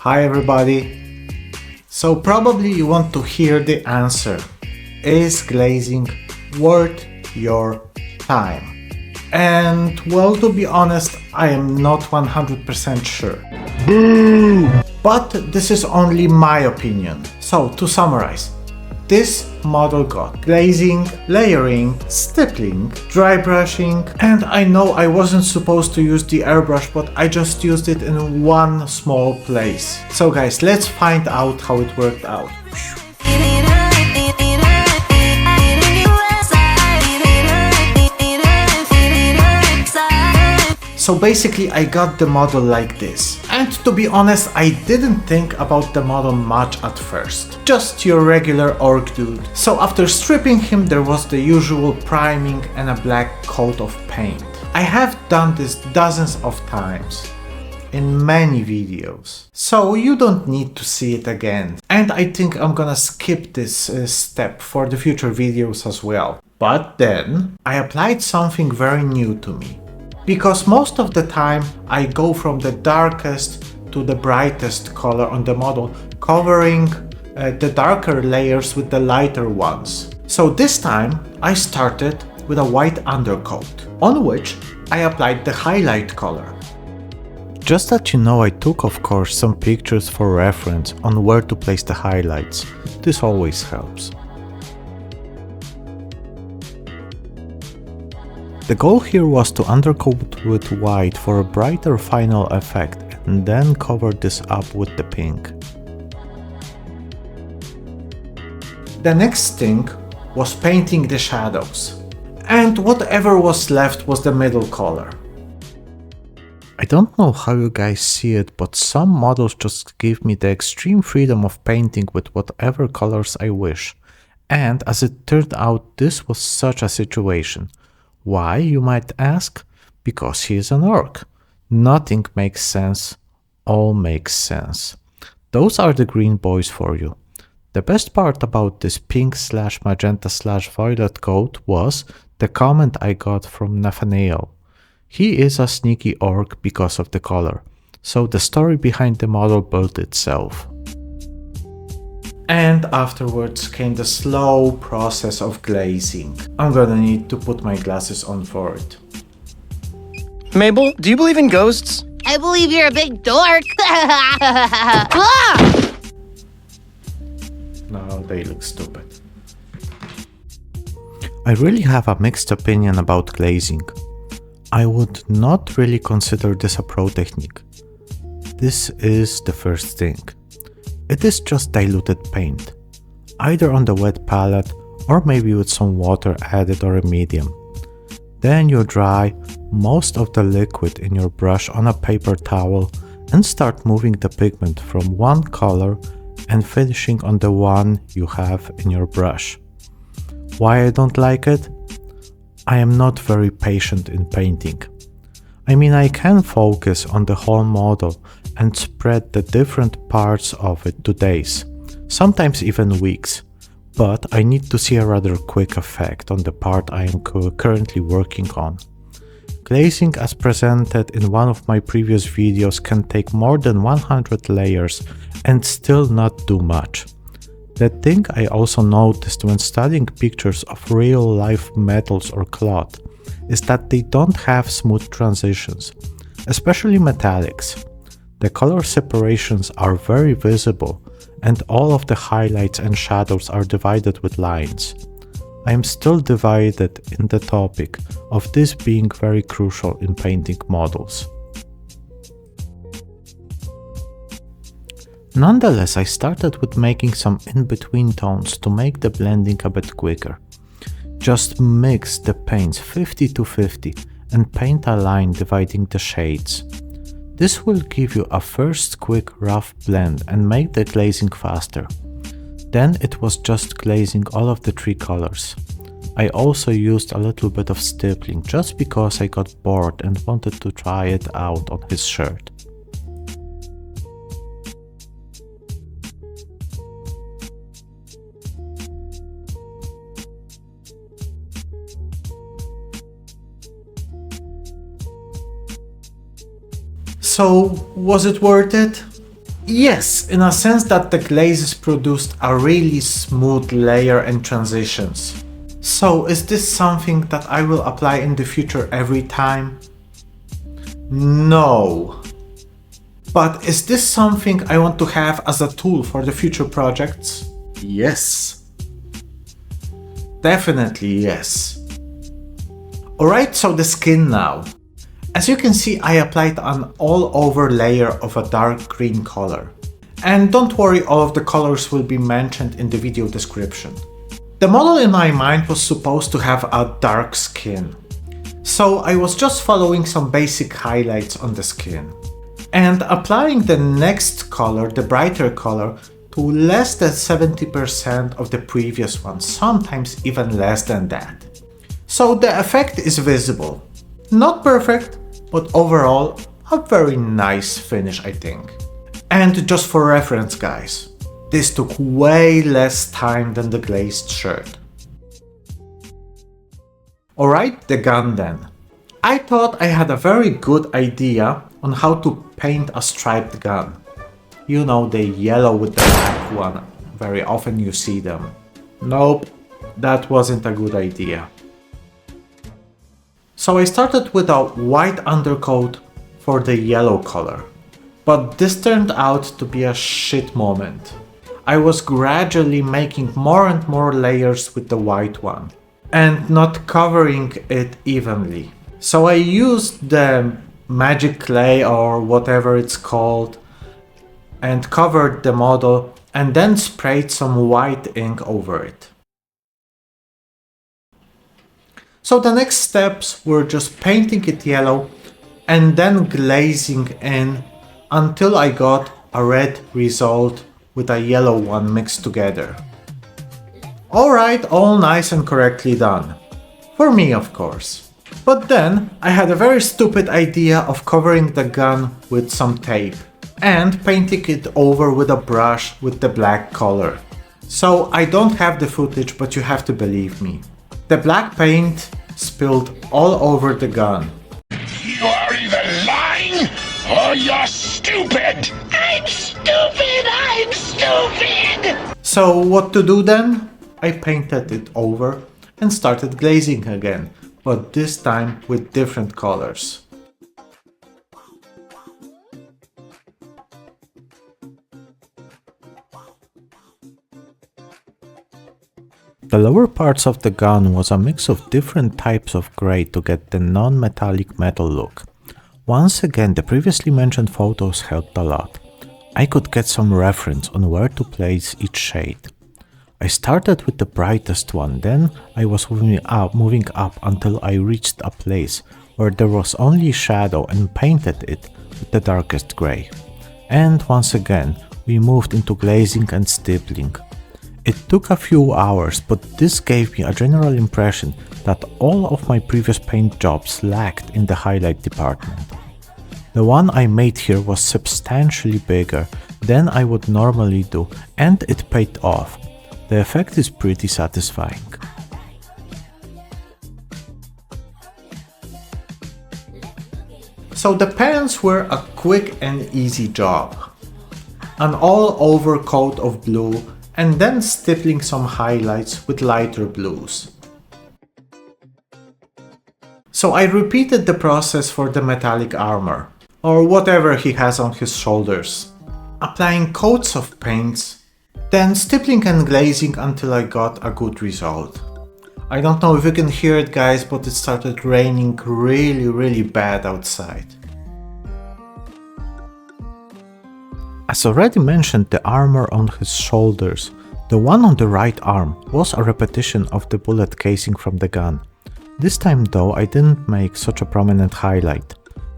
Hi everybody! So probably you want to hear the answer. Is glazing worth your time? And well, to be honest, I am not 100% sure. Boo! But this is only my opinion. So to summarize, this model got glazing, layering, stippling, dry brushing, and I know I wasn't supposed to use the airbrush, but I just used it in one small place. So guys, let's find out how it worked out. So basically I got the model like this. And to be honest, I didn't think about the model much at first. Just your regular orc dude. So after stripping him, there was the usual priming and a black coat of paint. I have done this dozens of times in many videos, so you don't need to see it again. And I think I'm gonna skip this step for the future videos as well. But then I applied something very new to me. Because most of the time I go from the darkest to the brightest color on the model, covering the darker layers with the lighter ones. So this time I started with a white undercoat, on which I applied the highlight color. Just that you know, I took of course some pictures for reference on where to place the highlights. This always helps. The goal here was to undercoat with white for a brighter final effect and then cover this up with the pink. The next thing was painting the shadows, and whatever was left was the middle color. I don't know how you guys see it, but some models just give me the extreme freedom of painting with whatever colors I wish, and as it turned out, this was such a situation. Why, you might ask? Because he is an orc. Nothing makes sense, all makes sense. Those are the green boys for you. The best part about this pink/magenta/violet coat was the comment I got from Nathaniel. He is a sneaky orc because of the color, so the story behind the model built itself. And afterwards came the slow process of glazing. I'm gonna need to put my glasses on for it. Mabel, do you believe in ghosts? I believe you're a big dork. Now they look stupid. I really have a mixed opinion about glazing. I would not really consider this a pro technique. This is the first thing. It is just diluted paint, either on the wet palette or maybe with some water added or a medium. Then you dry most of the liquid in your brush on a paper towel and start moving the pigment from one color and finishing on the one you have in your brush. Why I don't like it? I am not very patient in painting. I mean, I can focus on the whole model and spread the different parts of it to days, sometimes even weeks, but I need to see a rather quick effect on the part I am currently working on. Glazing as presented in one of my previous videos can take more than 100 layers and still not do much. The thing I also noticed when studying pictures of real life metals or cloth is that they don't have smooth transitions, especially metallics. The color separations are very visible and all of the highlights and shadows are divided with lines. I am still divided in the topic of this being very crucial in painting models. Nonetheless, I started with making some in-between tones to make the blending a bit quicker. Just mix the paints 50-50 and paint a line dividing the shades. This will give you a first quick rough blend and make the glazing faster. Then it was just glazing all of the three colors. I also used a little bit of stippling just because I got bored and wanted to try it out on his shirt. So, was it worth it? Yes, in a sense that the glazes produced a really smooth layer and transitions. So is this something that I will apply in the future every time? No. But is this something I want to have as a tool for the future projects? Yes. Definitely yes. Alright, so the skin now. As you can see, I applied an all-over layer of a dark green color. And don't worry, all of the colors will be mentioned in the video description. The model in my mind was supposed to have a dark skin. So I was just following some basic highlights on the skin. And applying the next color, the brighter color, to less than 70% of the previous one, sometimes even less than that. So the effect is visible. Not perfect, but overall a very nice finish, I think. And just for reference, guys, this took way less time than the glazed shirt. Alright, the gun then. I thought I had a very good idea on how to paint a striped gun. You know, the yellow with the black one. Very often you see them. Nope, that wasn't a good idea. So I started with a white undercoat for the yellow color. But this turned out to be a shit moment. I was gradually making more and more layers with the white one and not covering it evenly. So I used the magic clay or whatever it's called and covered the model and then sprayed some white ink over it. So the next steps were just painting it yellow and then glazing in until I got a red result with a yellow one mixed together. Alright, all nice and correctly done. For me, of course. But then I had a very stupid idea of covering the gun with some tape and painting it over with a brush with the black color. So I don't have the footage, but you have to believe me. The black paint spilled all over the gun. You are either lying or you're stupid! I'm stupid! I'm stupid! So what to do then? I painted it over and started glazing again, but this time with different colors. The lower parts of the gun was a mix of different types of grey to get the non-metallic metal look. Once again, the previously mentioned photos helped a lot. I could get some reference on where to place each shade. I started with the brightest one, then I was moving up until I reached a place where there was only shadow and painted it with the darkest grey. And once again, we moved into glazing and stippling. It took a few hours, but this gave me a general impression that all of my previous paint jobs lacked in the highlight department. The one I made here was substantially bigger than I would normally do, and it paid off. The effect is pretty satisfying. So the pants were a quick and easy job. An all-over coat of blue and then stippling some highlights with lighter blues. So I repeated the process for the metallic armor, or whatever he has on his shoulders. Applying coats of paints, then stippling and glazing until I got a good result. I don't know if you can hear it, guys, but it started raining really bad outside. As already mentioned, the armor on his shoulders, the one on the right arm, was a repetition of the bullet casing from the gun. This time though, I didn't make such a prominent highlight.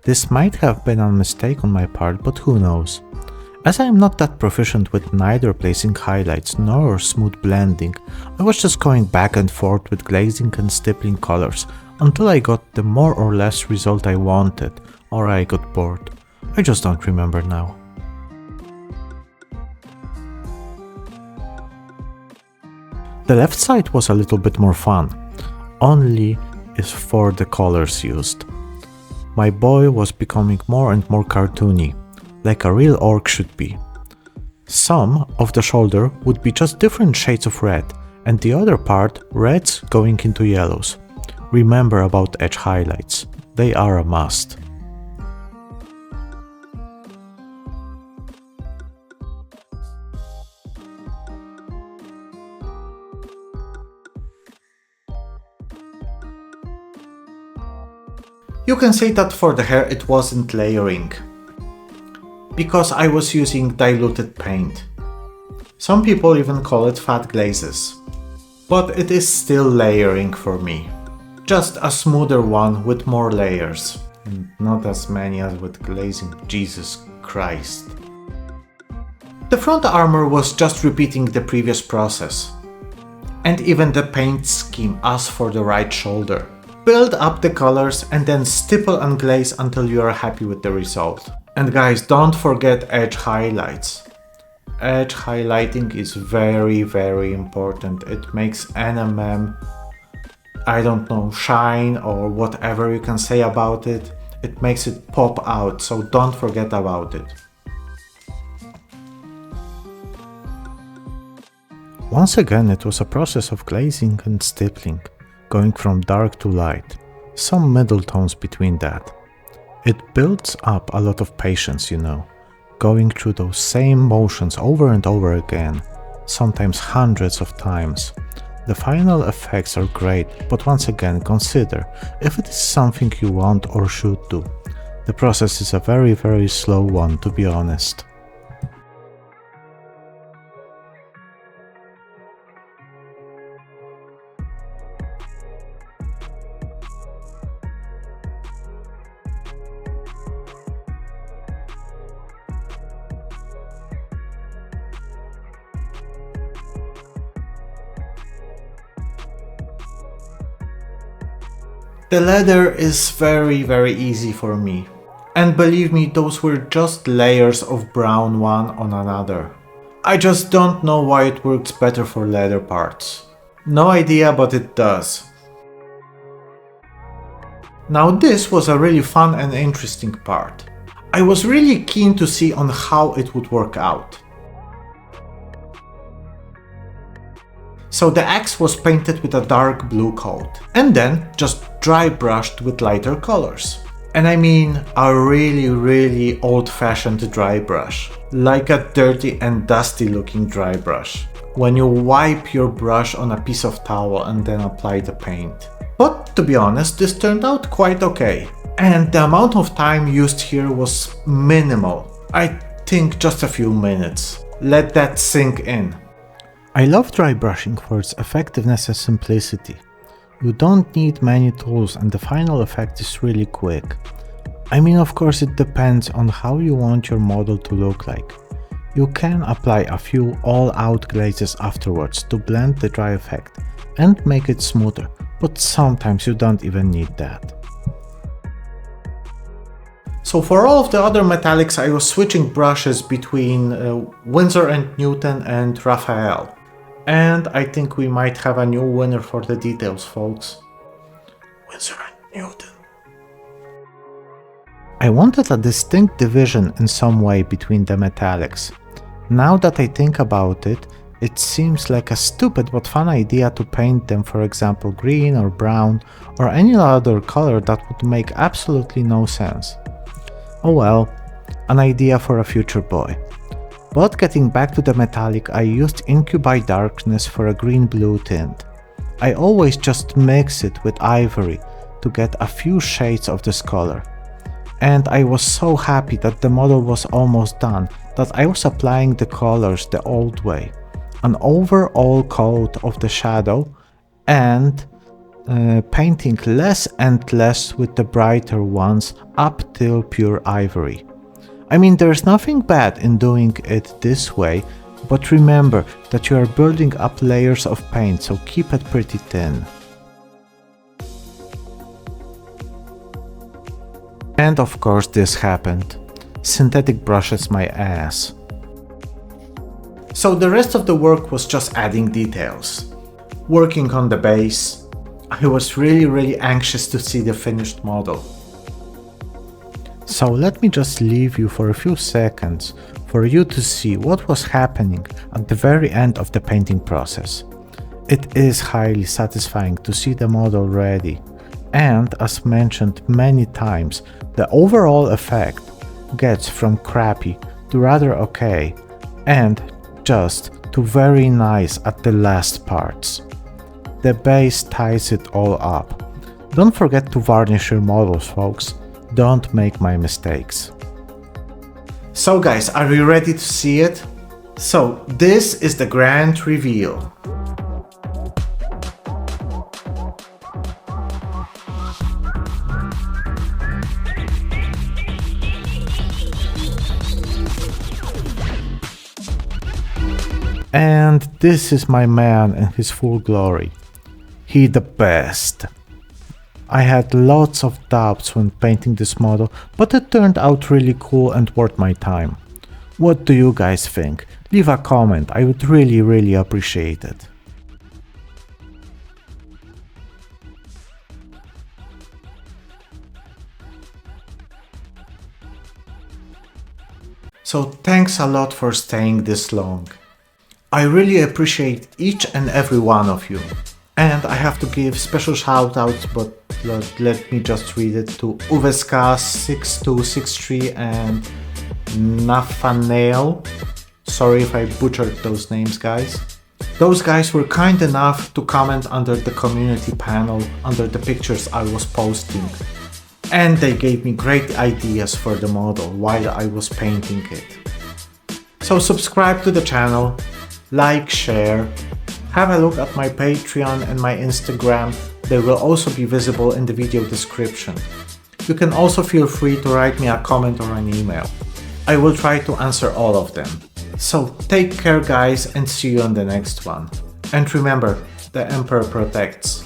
This might have been a mistake on my part, but who knows. As I am not that proficient with neither placing highlights nor smooth blending, I was just going back and forth with glazing and stippling colors until I got the more or less result I wanted, or I got bored. I just don't remember now. The left side was a little bit more fun, only is for the colors used. My boy was becoming more and more cartoony, like a real orc should be. Some of the shoulder would be just different shades of red, and the other part reds going into yellows. Remember about edge highlights, they are a must. You can say that for the hair it wasn't layering, because I was using diluted paint. Some people even call it fat glazes, but it is still layering for me. Just a smoother one with more layers, and not as many as with glazing, Jesus Christ. The front armor was just repeating the previous process, and even the paint scheme asked for the right shoulder. Build up the colors and then stipple and glaze until you are happy with the result. And guys, don't forget edge highlights. Edge highlighting is very important. It makes NMM, I don't know, shine or whatever you can say about it. It makes it pop out, so don't forget about it. Once again, it was a process of glazing and stippling, going from dark to light, some middle tones between that. It builds up a lot of patience, you know, going through those same motions over and over again, sometimes hundreds of times. The final effects are great, but once again consider if it is something you want or should do. The process is a very slow one, to be honest. The leather is very easy for me. And believe me, those were just layers of brown one on another. I just don't know why it works better for leather parts. No idea, but it does. Now this was a really fun and interesting part. I was really keen to see on how it would work out. So the axe was painted with a dark blue coat and then just dry brushed with lighter colors. And I mean a really old-fashioned dry brush, like a dirty and dusty looking dry brush, when you wipe your brush on a piece of towel and then apply the paint. But to be honest, this turned out quite okay. And the amount of time used here was minimal. I think just a few minutes. Let that sink in. I love dry brushing for its effectiveness and simplicity. You don't need many tools and the final effect is really quick. I mean, of course it depends on how you want your model to look like. You can apply a few all-out glazes afterwards to blend the dry effect and make it smoother, but sometimes you don't even need that. So for all of the other metallics I was switching brushes between Winsor & Newton and Raphael. And I think we might have a new winner for the details, folks. Winsor & Newton. I wanted a distinct division in some way between the metallics. Now that I think about it, it seems like a stupid but fun idea to paint them, for example, green or brown or any other color that would make absolutely no sense. Oh well, an idea for a future boy. But getting back to the metallic, I used Incubi Darkness for a green-blue tint. I always just mix it with ivory to get a few shades of this color. And I was so happy that the model was almost done that I was applying the colors the old way. An overall coat of the shadow and painting less and less with the brighter ones up till pure ivory. I mean, there's nothing bad in doing it this way, but remember that you are building up layers of paint, so keep it pretty thin. And of course this happened. Synthetic brushes my ass. So the rest of the work was just adding details. Working on the base. I was really anxious to see the finished model. So let me just leave you for a few seconds for you to see what was happening at the very end of the painting process. It is highly satisfying to see the model ready, and as mentioned many times, the overall effect gets from crappy to rather okay and just to very nice at the last parts. The base ties it all up. Don't forget to varnish your models, folks. Don't make my mistakes. So guys, are you ready to see it? So this is the grand reveal. And this is my man in his full glory. He the best. I had lots of doubts when painting this model, but it turned out really cool and worth my time. What do you guys think? Leave a comment, I would really appreciate it. So thanks a lot for staying this long. I really appreciate each and every one of you. And I have to give special shout outs, but let me just read it, to Uveska6263 and Nathanael. Sorry if I butchered those names, guys. Those guys were kind enough to comment under the community panel under the pictures I was posting. And they gave me great ideas for the model while I was painting it. So subscribe to the channel, like, share, have a look at my Patreon and my Instagram, they will also be visible in the video description. You can also feel free to write me a comment or an email. I will try to answer all of them. So take care guys and see you on the next one. And remember, the Emperor protects.